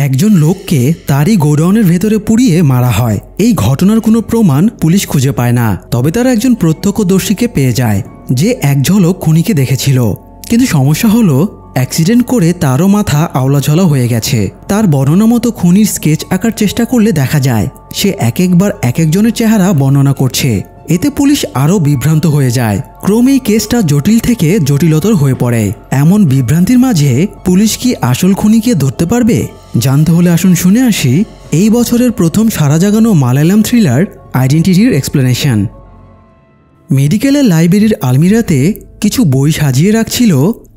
একজন লোককে তারই গোডাউনের ভেতরে পুড়িয়ে মারা হয়। এই ঘটনার কোনো প্রমাণ পুলিশ খুঁজে পায় না, তবে তারা একজন প্রত্যক্ষদর্শীকে পেয়ে যায় যে এক ঝলক খুনিকে দেখেছিল। কিন্তু সমস্যা হলো অ্যাক্সিডেন্ট করে তারও মাথা আওলাঝলা হয়ে গেছে। তার বর্ণনা মতো খুনির স্কেচ আঁকার চেষ্টা করলে দেখা যায় সে এক একবার এক একজনের চেহারা বর্ণনা করছে। এতে পুলিশ আরও বিভ্রান্ত হয়ে যায়। ক্রমেই কেসটা জটিল থেকে জটিলতর হয়ে পড়ে। এমন বিভ্রান্তির মাঝে পুলিশ কি আসল খুনিকে ধরতে পারবে? জানতে হলে আসুন শুনে আসি এই বছরের প্রথম সারা জাগানো মালায়ালাম থ্রিলার আইডেন্টিটির এক্সপ্লেনেশন। মেডিকেলের লাইব্রেরির আলমিরাতে কিছু বই সাজিয়ে রাখছিল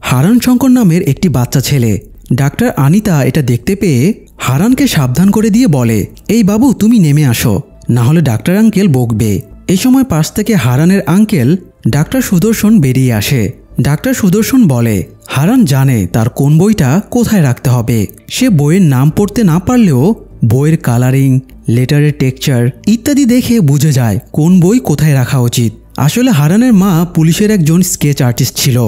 হারান শঙ্কর নামের একটি বাচ্চা ছেলে। ডাক্তার আনিতা এটা দেখতে পেয়ে হারানকে সাবধান করে দিয়ে বলে, এই বাবু তুমি নেমে আসো, না হলে ডাক্তার আঙ্কেল বকবে। এই সময় পাশ থেকে হারানের আঙ্কেল ডাক্তার সুদর্শন বেরিয়ে আসে। ডাক্তার সুদর্শন বলে হারান জানে তার কোন বইটা কোথায় রাখতে হবে। সে বইয়ের নাম পড়তে না পারলেও বইয়ের কালারিং, লেটারের টেক্সচার ইত্যাদি দেখে বুঝে যায় কোন বই কোথায় রাখা উচিত। আসলে হারানের মা পুলিশের একজন স্কেচ আর্টিস্ট ছিল।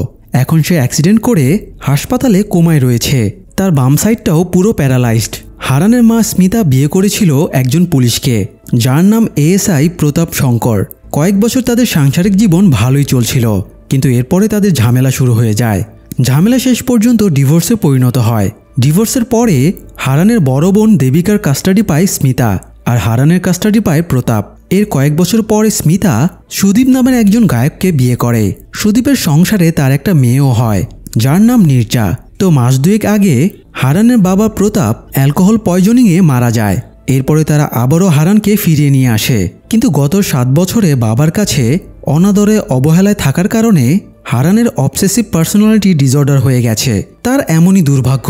এখন সে অ্যাক্সিডেন্ট করে হাসপাতালে কোমায় রয়েছে। তার বাম সাইডটাও পুরো প্যারালাইজড। হারানের মা স্মিতা বিয়ে করেছিল একজন পুলিশকে, যার নাম এএসআই প্রতাপ শঙ্কর। কয়েক বছর তাদের সাংসারিক জীবন ভালোই চলছিল, কিন্তু এরপরে তাদের ঝামেলা শুরু হয়ে যায়। ঝামেলা শেষ পর্যন্ত ডিভোর্সে পরিণত হয়। ডিভোর্সের পরে হারানের বড় বোন দেবিকার কাস্টাডি পায় স্মিতা, আর হারানের কাস্টাডি পায় প্রতাপ। এর কয়েক বছর পরে স্মিতা সুদীপ নামের একজন গায়ককে বিয়ে করে। সুদীপের সংসারে তার একটা মেয়েও হয়, যার নাম নির্জা। তো মাস দুয়েক আগে হারানের বাবা প্রতাপ অ্যালকোহল পয়জনিংয়ে মারা যায়। এরপরে তারা আবারও হারানকে ফিরিয়ে নিয়ে আসে, কিন্তু গত 7 বছরে বাবার কাছে অনাদরে অবহেলায় থাকার কারণে হারানের অবসেসিভ পার্সোনালিটি ডিসঅর্ডার হয়ে গেছে। তার এমনই দুর্ভাগ্য,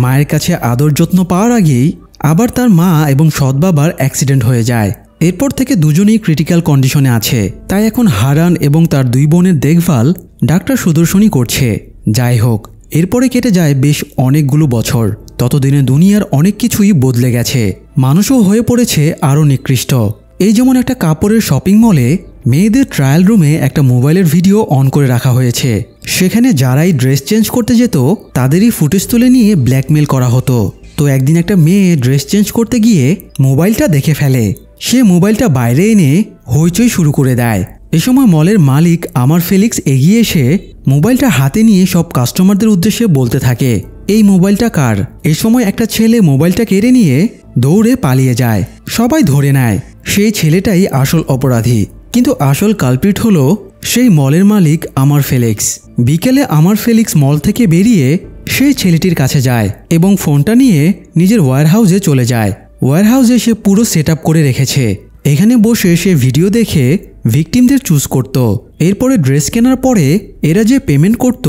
মায়ের কাছে আদর যত্ন পাওয়ার আগেই আবার তার মা এবং সৎ বাবার অ্যাক্সিডেন্ট হয়ে যায়। এরপর থেকে দুজনেই ক্রিটিক্যাল কন্ডিশনে আছে। তাই এখন হারান এবং তার 2 বোনের দেখভাল ডাক্তার সুদর্শনই করছে। যাই হোক, এরপরে কেটে যায় বেশ অনেকগুলো বছর। ততদিনে দুনিয়ার অনেক কিছুই বদলে গেছে, মানুষও হয়ে পড়েছে আরও নিকৃষ্ট। এই যেমন একটা কাপড়ের শপিং মলে মেয়েদের ট্রায়াল রুমে একটা মোবাইলের ভিডিও অন করে রাখা হয়েছে। সেখানে যারাই ড্রেস চেঞ্জ করতে যেত তাদেরই ফুটেজ তুলে নিয়ে ব্ল্যাকমেল করা হতো। তো একদিন একটা মেয়ে ড্রেস চেঞ্জ করতে গিয়ে মোবাইলটা দেখে ফেলে। সে মোবাইলটা বাইরে এনে হইচই শুরু করে দেয়। এ সময় মলের মালিক আমার ফেলিক্স এগিয়ে এসে মোবাইলটা হাতে নিয়ে সব কাস্টমারদের উদ্দেশ্যে বলতে থাকে, এই মোবাইলটা কার? এ সময় একটা ছেলে মোবাইলটা কেড়ে নিয়ে দৌড়ে পালিয়ে যায়। সবাই ধরে নেয় সেই ছেলেটাই আসল অপরাধী, কিন্তু আসল কালপ্রিট হলো সেই মলের মালিক আমার ফেলিক্স। বিকেলে আমার ফেলিক্স মল থেকে বেরিয়ে সেই ছেলেটির কাছে যায় এবং ফোনটা নিয়ে নিজের ওয়্যারহাউসে চলে যায়। ওয়্যারহাউসে সে পুরো সেট আপ করে রেখেছে। এখানে বসে সে ভিডিও দেখে ভিকটিমদের চুজ করত। এরপরে ড্রেস কেনার পরে এরা যে পেমেন্ট করত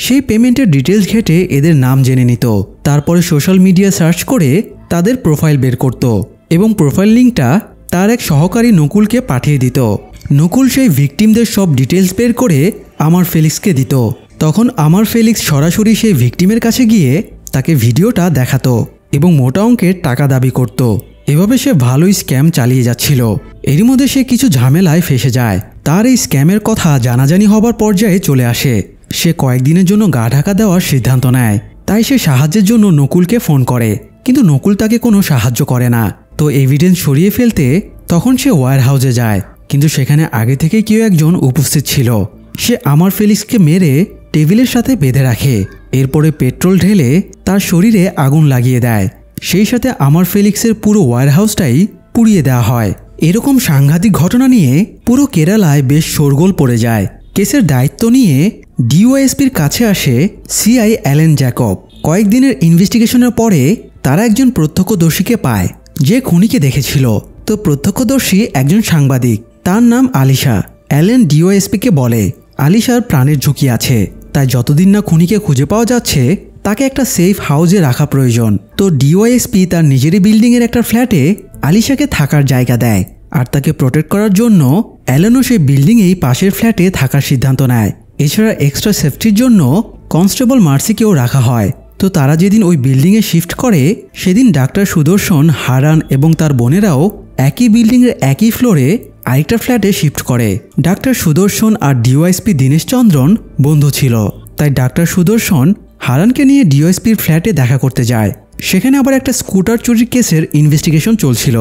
সেই পেমেন্টের ডিটেলস ঘেটে এদের নাম জেনে নিত। তারপরে সোশ্যাল মিডিয়া সার্চ করে তাদের প্রোফাইল বের করত এবং প্রোফাইল লিঙ্কটা তার এক সহকারী নকুলকে পাঠিয়ে দিত। নকুল সেই ভিকটিমদের সব ডিটেলস বের করে আমার ফেলিক্সকে দিত। তখন আমার ফেলিক্স সরাসরি সেই ভিকটিমের কাছে গিয়ে তাকে ভিডিওটা দেখাতো এবং মোটা অঙ্কের টাকা দাবি করত। এভাবে সে ভালোই স্ক্যাম চালিয়ে যাচ্ছিল। এরই মধ্যে সে কিছু ঝামেলায় ফেসে যায়। তার এই স্ক্যামের কথা জানাজানি হবার পর্যায়ে চলে আসে। সে কয়েকদিনের জন্য গা ঢাকা দেওয়ার সিদ্ধান্ত নেয়। তাই সে সাহায্যের জন্য নকুলকে ফোন করে, কিন্তু নকুল তাকে কোনো সাহায্য করে না। তো এভিডেন্স সরিয়ে ফেলতে তখন সে ওয়্যারহাউসে যায়, কিন্তু সেখানে আগে থেকে কেউ একজন উপস্থিত ছিল। সে আমার ফেলিক্সকে মেরে টেবিলের সাথে বেঁধে রাখে। এরপরে পেট্রোল ঢেলে তার শরীরে আগুন লাগিয়ে দেয়। সেই সাথে আমার ফেলিক্সের পুরো ওয়্যারহাউসটাই পুড়িয়ে দেওয়া হয়। এরকম সাংঘাতিক ঘটনা নিয়ে পুরো কেরালায় বেশ শোরগোল পড়ে যায়। কেসের দায়িত্ব নিয়ে ডিওএসপির কাছে আসে সিআই অ্যালেন জ্যাকব। কয়েকদিনের ইনভেস্টিগেশনের পরে তারা একজন প্রত্যক্ষদর্শীকে পায় যে খুনিকে দেখেছিল। তো প্রত্যক্ষদর্শী একজন সাংবাদিক, তার নাম আলিশা। অ্যালেন ডিওএসপিকে বলে আলিশার প্রাণের ঝুঁকি আছে, তাই যতদিন না খুনিকে খুঁজে পাওয়া যাচ্ছে তাকে একটা সেফ হাউসে রাখা প্রয়োজন। তো ডিওএসপি তার নিজেরই বিল্ডিংয়ের একটা ফ্ল্যাটে আলিশাকে থাকার জায়গা দেয়, আর তাকে প্রোটেক্ট করার জন্য অ্যালেনও সেই বিল্ডিংয়েই পাশের ফ্ল্যাটে থাকার সিদ্ধান্ত নেয়। এছাড়া এক্সট্রা সেফটির জন্য কনস্টেবল মার্সিকেও রাখা হয়। তো তারা যেদিন ওই বিল্ডিংয়ে শিফট করে সেদিন ডাক্তার সুদর্শন, হারান এবং তার বোনেরাও একই বিল্ডিংয়ের একই ফ্লোরে আরেকটা ফ্ল্যাটে শিফট করে। ডাক্তার সুদর্শন আর ডিওএসপি দীনেশ চন্দ্রন বন্ধু ছিল, তাই ডাক্তার সুদর্শন হারানকে নিয়ে ডিওএসপির ফ্ল্যাটে দেখা করতে যায়। সেখানে আবার একটা স্কুটার চুরির কেসের ইনভেস্টিগেশন চলছিল।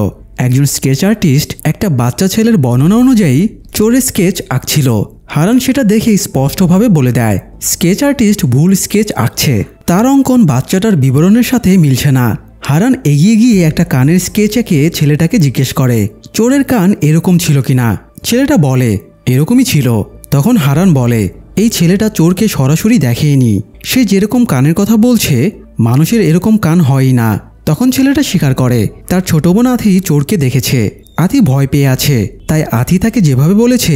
একজন স্কেচ আর্টিস্ট একটা বাচ্চা ছেলের বর্ণনা অনুযায়ী চোরের স্কেচ আঁকছিল। হারান সেটা দেখে স্পষ্টভাবে বলে দেয় স্কেচ আর্টিস্ট ভুল স্কেচ আঁকছে, তার অঙ্কন বাচ্চাটার বিবরণের সাথে মিলছে না। হারান এগিয়ে গিয়ে একটা কানের স্কেচ এঁকে ছেলেটাকে জিজ্ঞেস করে চোরের কান এরকম ছিল কিনা। ছেলেটা বলে এরকমই ছিল। তখন হারান বলে এই ছেলেটা চোরকে সরাসরি দেখেনি, সে যেরকম কানের কথা বলছে মানুষের এরকম কান হয়ই না। তখন ছেলেটা স্বীকার করে তার ছোট বোন আথি চোরকে দেখেছে, আথি ভয় পেয়ে আছে, তাই আথি তাকে যেভাবে বলেছে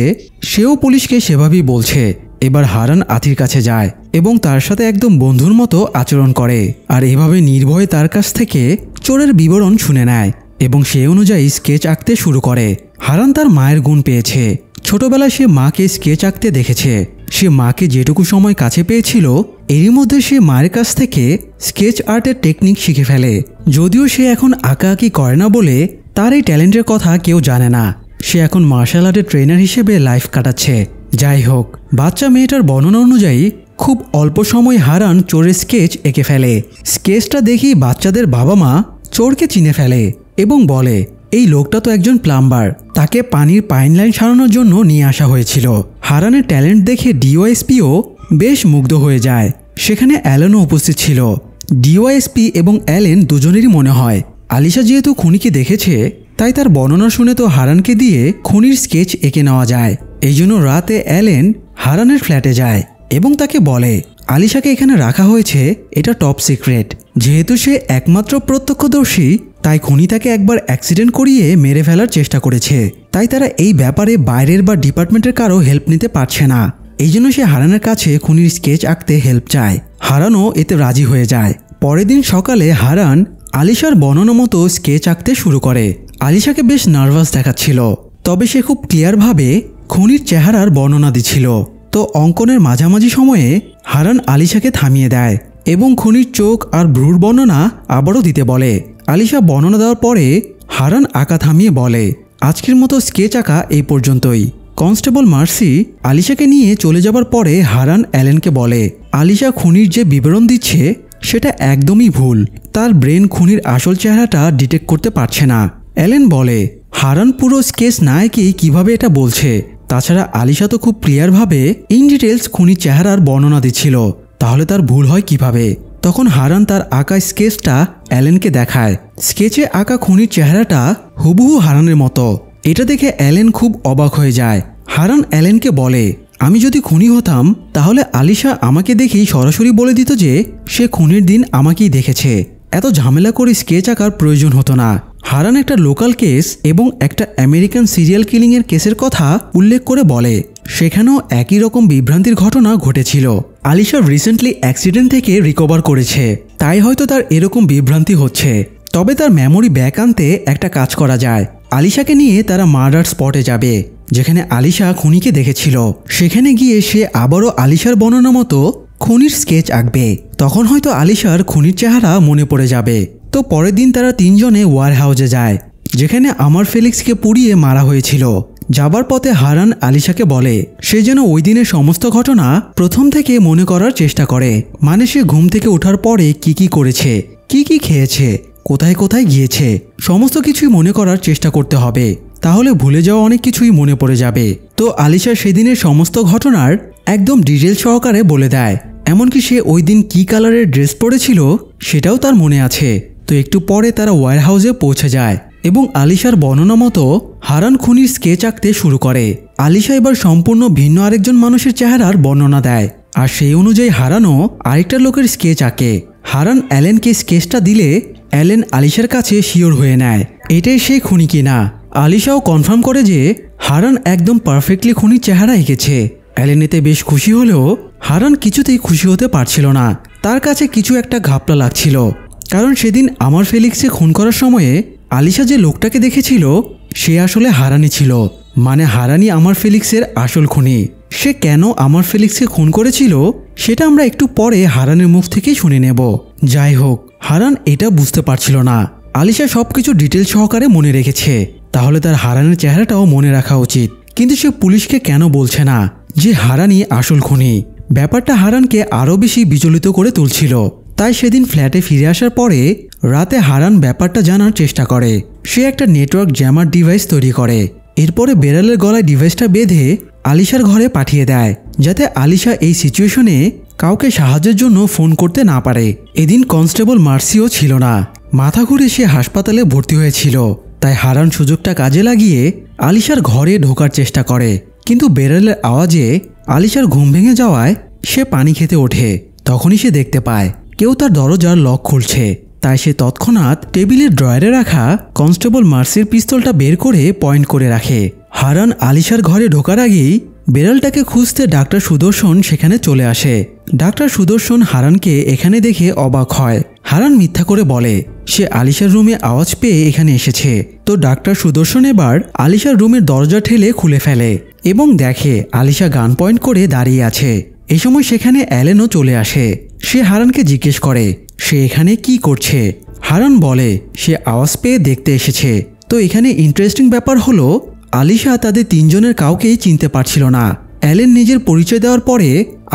সেও পুলিশকে সেভাবেই বলছে। এবার হারান আথির কাছে যায় এবং তার সাথে একদম বন্ধুর মতো আচরণ করে, আর এভাবে নির্ভয়ে তার কাছ থেকে চোরের বিবরণ শুনে নেয় এবং সেই অনুযায়ী স্কেচ আঁকতে শুরু করে। হারান তার মায়ের গুণ পেয়েছে। ছোটবেলায় সে মাকে স্কেচ আঁকতে দেখেছে। সে মাকে যেটুকু সময় কাছে পেয়েছিল এরই মধ্যে সে মায়ের কাছ থেকে স্কেচ আর্টের টেকনিক শিখে ফেলে। যদিও সে এখন আঁকাআঁকি করে না বলে তার এই ট্যালেন্টের কথা কেউ জানে না। সে এখন মার্শাল আর্টের ট্রেনার হিসেবে লাইফ কাটাচ্ছে। যাই হোক, বাচ্চা মেয়েটার বর্ণনা অনুযায়ী খুব অল্প সময় হারান চোরের স্কেচ এঁকে ফেলে। স্কেচটা দেখেই বাচ্চাদের বাবা মা চোরকে চিনে ফেলে এবং বলে এই লোকটা তো একজন প্লাম্বার, তাকে পানির পাইপলাইন সারানোর জন্য নিয়ে আসা হয়েছিল। হারানের ট্যালেন্ট দেখে ডিওএসপিও বেশ মুগ্ধ হয়ে যায়। সেখানে অ্যালেনও উপস্থিত ছিল। ডিওএসপি এবং অ্যালেন দুজনেরই মনে হয় আলিশা যেহেতু খুনিকে দেখেছে তাই তার বর্ণনা শুনে তো হারানকে দিয়ে খুনির স্কেচ এঁকে নেওয়া যায়। এই জন্য রাতে অ্যালেন হারানের ফ্ল্যাটে যায় এবং তাকে বলে আলিশাকে এখানে রাখা হয়েছে, এটা টপ সিক্রেট। যেহেতু সে একমাত্র প্রত্যক্ষদর্শী তাই খুনি তাকে একবার অ্যাক্সিডেন্ট করিয়ে মেরে ফেলার চেষ্টা করেছে, তাই তারা এই ব্যাপারে বাইরের বা ডিপার্টমেন্টের কারো হেল্প নিতে পারছে না। এই জন্য সে হারানের কাছে খুনির স্কেচ আঁকতে হেল্প চায়। হারানও এতে রাজি হয়ে যায়। পরের দিন সকালে হারান আলিশার বর্ণনা মতো স্কেচ আঁকতে শুরু করে। আলিশাকে বেশ নার্ভাস দেখাচ্ছিল, তবে সে খুব ক্লিয়ারভাবে খুনির চেহারার বর্ণনা দিচ্ছিল। তো অঙ্কনের মাঝামাঝি সময়ে হারান আলিশাকে থামিয়ে দেয় এবং খুনির চোখ আর ভ্রুর বর্ণনা আবারও দিতে বলে। আলিশা বর্ণনা দেওয়ার পরে হারান আঁকা থামিয়ে বলে আজকের মতো স্কেচ আঁকা এই পর্যন্তই। কনস্টেবল মার্সি আলিশাকে নিয়ে চলে যাবার পরে হারান অ্যালেনকে বলে আলিশা খুনির যে বিবরণ দিচ্ছে সেটা একদমই ভুল, তার ব্রেন খুনির আসল চেহারাটা ডিটেক্ট করতে পারছে না। অ্যালেন বলে হারান পুরো স্কেচ না এঁকেই কিভাবে এটা বলছে, তাছাড়া আলিশা তো খুব ক্লিয়ারভাবে ইন ডিটেলস খুনির চেহারার বর্ণনা দিচ্ছিল, তাহলে তার ভুল হয় কিভাবে। তখন হারান তার আঁকা স্কেচটা অ্যালেনকে দেখায়। স্কেচে আঁকা খুনির চেহারাটা হুবহু হারানের মতো। এটা দেখে অ্যালেন খুব অবাক হয়ে যায়। হারান অ্যালেনকে বলে আমি যদি খুনি হতাম তাহলে আলিশা আমাকে দেখেই সরাসরি বলে দিত যে সে খুনির দিন আমাকেই দেখেছে, এত ঝামেলা করে স্কেচ আঁকার প্রয়োজন হতো না। হারান একটা লোকাল কেস এবং একটা আমেরিকান সিরিয়াল কিলিংয়ের কেসের কথা উল্লেখ করে বলে সেখানেও একই রকম বিভ্রান্তির ঘটনা ঘটেছিল। আলিশা রিসেন্টলি অ্যাক্সিডেন্ট থেকে রিকভার করেছে, তাই হয়তো তার এরকম বিভ্রান্তি হচ্ছে। তবে তার মেমোরি ব্যাক আনতে একটা কাজ করা যায়। আলিশাকে নিয়ে তারা মার্ডার স্পটে যাবে যেখানে আলিশা খুনিকে দেখেছিল। সেখানে গিয়ে সে আবারও আলিশার বর্ণনা মতো খুনির স্কেচ আঁকবে। তখন হয়তো আলিশার খুনির চেহারা মনে পড়ে যাবে। তো পরের দিন তারা তিনজনে ওয়ার হাউসে যায় যেখানে আমার ফেলিক্সকে পুড়িয়ে মারা হয়েছিল। যাবার পথে হারান আলিশাকে বলে সে যেন ওই দিনের সমস্ত ঘটনা প্রথম থেকে মনে করার চেষ্টা করে, মানে সে ঘুম থেকে ওঠার পরে কি কি করেছে, কি কি খেয়েছে, কোথায় কোথায় গিয়েছে, সমস্ত কিছুই মনে করার চেষ্টা করতে হবে, তাহলে ভুলে যাওয়া অনেক কিছুই মনে পড়ে যাবে। তো আলিশা সেদিনের সমস্ত ঘটনার একদম ডিটেল সহকারে বলে দেয়, এমনকি সে ওই দিন কি কালারের ড্রেস পরেছিল সেটাও তার মনে আছে। তো একটু পরে তারা ওয়্যার হাউসে পৌঁছে যায় এবং আলিশার বর্ণনা মতো হারান খুনির স্কেচ আঁকতে শুরু করে। আলিশা এবার সম্পূর্ণ ভিন্ন আরেকজন মানুষের চেহারার বর্ণনা দেয়, আর সেই অনুযায়ী হারানও আরেকটা লোকের স্কেচ আঁকে। হারান অ্যালেনকে স্কেচটা দিলে অ্যালেন আলিশার কাছে শিওর হয়ে নেয় এটাই সেই খুনি কিনা। আলিশাও কনফার্ম করে যে হারান একদম পারফেক্টলি খুনির চেহারা এঁকেছে। অ্যালেন এতে বেশ খুশি হলেও হারান কিছুতেই খুশি হতে পারছিল না। তার কাছে কিছু একটা ঘাপলা লাগছিল, কারণ সেদিন আমার ফেলিক্সে খুন করার সময়ে আলিশা যে লোকটাকে দেখেছিল সে আসলে হারানি ছিল, মানে হারানি আমার ফেলিক্সের আসল খুনি। সে কেন আমার ফেলিক্সকে খুন করেছিল সেটা আমরা একটু পরে হারানের মুখ থেকেই শুনে নেব। যাই হোক, হারান এটা বুঝতে পারছিল না আলিশা সবকিছু ডিটেল সহকারে মনে রেখেছে, তাহলে তার হারানের চেহারাটাও মনে রাখা উচিত। কিন্তু সে পুলিশকে কেন বলছে না যে হারানি আসল খুনি? ব্যাপারটা হারানকে আরও বেশি বিচলিত করে তুলছিল। তাই সেদিন ফ্ল্যাটে ফিরে আসার পরে রাতে হারান ব্যাপারটা জানার চেষ্টা করে। সে একটা নেটওয়ার্ক জ্যামার ডিভাইস তৈরি করে। এরপরে বেড়ালের গলায় ডিভাইসটা বেঁধে আলিশার ঘরে পাঠিয়ে দেয়, যাতে আলিশা এই সিচুয়েশনে কাউকে সাহায্যের জন্য ফোন করতে না পারে। এদিন কনস্টেবল মার্সিও ছিল না, মাথা ঘুরে সে হাসপাতালে ভর্তি হয়েছিল। তাই হারান সুযোগটা কাজে লাগিয়ে আলিশার ঘরে ঢোকার চেষ্টা করে, কিন্তু বেড়ালের আওয়াজে আলিশার ঘুম ভেঙে যাওয়ায় সে পানি খেতে ওঠে। তখনই সে দেখতে পায় কেউ তার দরজার লক খুলছে। তাই সে তৎক্ষণাৎ টেবিলের ড্রয়ারে রাখা কনস্টেবল মার্সির পিস্তলটা বের করে পয়েন্ট করে রাখে। হারান আলিশার ঘরে ঢোকার আগেই বেড়ালটাকে খুঁজতে ডাক্তার সুদর্শন সেখানে চলে আসে। ডাক্তার সুদর্শন হারানকে এখানে দেখে অবাক হয়। হারান মিথ্যা করে বলে সে আলিশার রুমে আওয়াজ পেয়ে এখানে এসেছে। তো ডাক্তার সুদর্শন এবার আলিশার রুমের দরজা ঠেলে খুলে ফেলে এবং দেখে আলিশা গান পয়েন্ট করে দাঁড়িয়ে আছে। এই সময় সেখানে অ্যালেনও চলে আসে। সে হারানকে জিজ্ঞেস করে সে এখানে কি করছে। হারান বলে সে আওয়াজ পেয়ে দেখতে এসেছে। তো এখানে ইন্টারেস্টিং ব্যাপার হলো আলিশা তাদের তিনজনের কাউকেই চিনতে পারছিল না। অ্যালেন নিজের পরিচয় দেওয়ার পরে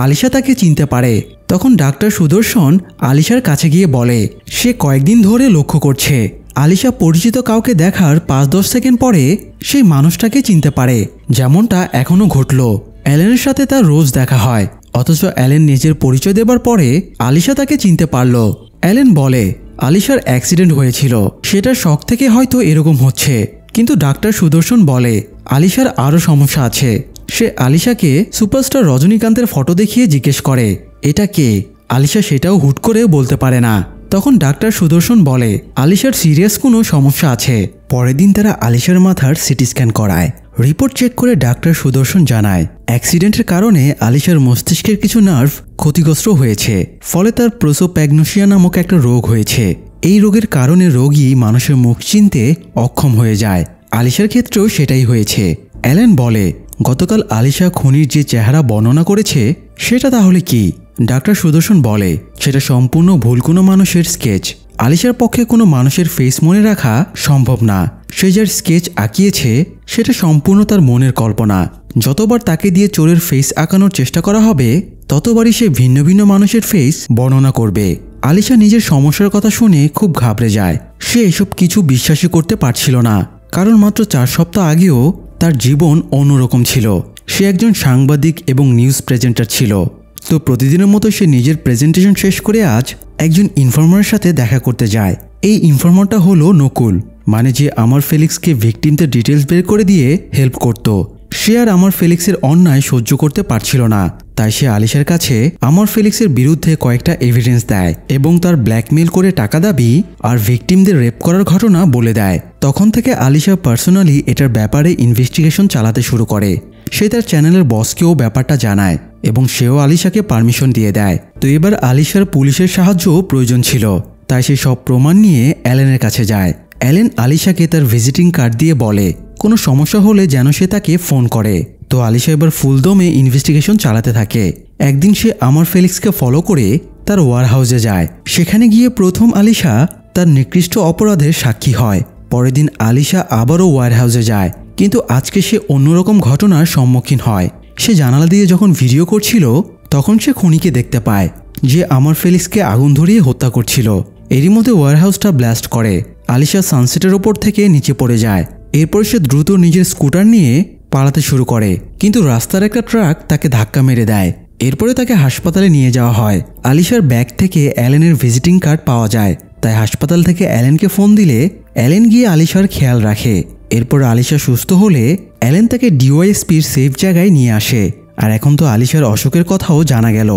আলিশা তাকে চিনতে পারে। তখন ডাক্তার সুদর্শন আলিশার কাছে গিয়ে বলে সে কয়েকদিন ধরে লক্ষ্য করছে আলিশা পরিচিত কাউকে দেখার 5-10 সেকেন্ড পরে সেই মানুষটাকে চিনতে পারে, যেমনটা এখনও ঘটল। অ্যালেনের সাথে তার রোজ দেখা হয়, অথচ অ্যালেন নিজের পরিচয় দেবার পরে আলিশা তাকে চিনতে পারল। অ্যালেন বলে আলিশার অ্যাক্সিডেন্ট হয়েছিল, সেটার শখ থেকে হয়তো এরকম হচ্ছে। কিন্তু ডাক্তার সুদর্শন বলে আলিশার আরও সমস্যা আছে। সে আলিশাকে সুপারস্টার রজনীকান্তের ফটো দেখিয়ে জিজ্ঞেস করে এটা কে। আলিশা সেটাও হুট করে বলতে পারে না। তখন ডাক্তার সুদর্শন বলে আলিশার সিরিয়াস কোনো সমস্যা আছে। পরের দিন তারা আলিশার মাথার সিটি স্ক্যান করায়। রিপোর্ট চেক করে ডাক্তার সুদর্শন জানায় অ্যাক্সিডেন্টের কারণে আলিশার মস্তিষ্কের কিছু নার্ভ ক্ষতিগ্রস্ত হয়েছে, ফলে তার প্রোসোপ্যাগনোসিয়া নামক একটা রোগ হয়েছে। এই রোগের কারণে রোগী মানুষের মুখ চিনতে অক্ষম হয়ে যায়। আলিশার ক্ষেত্রেও সেটাই হয়েছে। অ্যালেন বলে গতকাল আলিশা খুনির যে চেহারা বর্ণনা করেছে সেটা তাহলে কি? ডাক্তার সুদর্শন বলে সেটা সম্পূর্ণ ভুল কোনো মানুষের স্কেচ। আলিশার পক্ষে কোনো মানুষের ফেস মনে রাখা সম্ভব না। সে যার স্কেচ আঁকিয়েছে সেটা সম্পূর্ণ তার মনের কল্পনা। যতবার তাকে দিয়ে চোরের ফেস আঁকানোর চেষ্টা করা হবে ততবারই সে ভিন্ন ভিন্ন মানুষের ফেস বর্ণনা করবে। আলিশা নিজের সমস্যার কথা শুনে খুব ঘাবড়ে যায়। সে এসব কিছু বিশ্বাসই করতে পারছিল না, কারণ মাত্র 4 সপ্তাহ আগেও তার জীবন অন্যরকম ছিল। সে একজন সাংবাদিক এবং নিউজ প্রেজেন্টার ছিল। তো প্রতিদিনের মতো সে নিজের প্রেজেন্টেশন শেষ করে আজ একজন ইনফর্মারের সাথে দেখা করতে যায়। এই ইনফর্মারটা হলো নকুল, মানে যে আমার ফেলিক্সকে ভিকটিমদের ডিটেলস বের করে দিয়ে হেল্প করত। সে আর আমার ফেলিক্সের অন্যায় সহ্য করতে পারছিল না, তাই সে আলিশার কাছে আমার ফেলিক্সের বিরুদ্ধে কয়েকটা এভিডেন্স দেয় এবং তার ব্ল্যাকমেইল করে টাকা দাবি আর ভিকটিমদের রেপ করার ঘটনা বলে দেয়। তখন থেকে আলিশা পার্সোনালি এটার ব্যাপারে ইনভেস্টিগেশন চালাতে শুরু করে। সে তার চ্যানেলের বসকেও ব্যাপারটা জানায় এবং সেও আলিশাকে পারমিশন দিয়ে দেয়। তো এবার আলিশার পুলিশের সাহায্যও প্রয়োজন ছিল, তাই সে সব প্রমাণ নিয়ে অ্যালেনের কাছে যায়। অ্যালেন আলিশাকে তার ভিজিটিং কার্ড দিয়ে বলে কোনো সমস্যা হলে যেন সে তাকে ফোন করে। তো আলিশা এবার ফুলদমে ইনভেস্টিগেশন চালাতে থাকে। একদিন সে আমার ফেলিক্সকে ফলো করে তার ওয়ার হাউসে যায়। সেখানে গিয়ে প্রথম আলিশা তার নিকৃষ্ট অপরাধের সাক্ষী হয়। পরের দিন আলিশা আবারও ওয়ার হাউসে যায়, কিন্তু আজকে সে অন্যরকম ঘটনার সম্মুখীন হয়। সে জানালা দিয়ে যখন ভিডিও করছিল তখন সে খুনিকে দেখতে পায়, যে আমার ফেলিক্সকে আগুন ধরিয়ে হত্যা করছিল। এরই মধ্যে ওয়ার হাউসটা ব্লাস্ট করে। আলিশা সানসেটের ওপর থেকে নিচে পড়ে যায়। এরপর সে দ্রুত নিজের স্কুটার নিয়ে পালাতে শুরু করে, কিন্তু রাস্তার একটা ট্রাক তাকে ধাক্কা মেরে দেয়। এরপরে তাকে হাসপাতালে নিয়ে যাওয়া হয়। আলিশার ব্যাগ থেকে অ্যালেনের ভিজিটিং কার্ড পাওয়া যায়, তাই হাসপাতাল থেকে অ্যালেনকে ফোন দিলে অ্যালেন গিয়ে আলিশার খেয়াল রাখে। এরপর আলিশা সুস্থ হলে অ্যালেন তাকে ডিওয়াইএসপির সেফ জায়গায় নিয়ে আসে। আর এখন তো আলিশার অসুখের কথাও জানা গেল।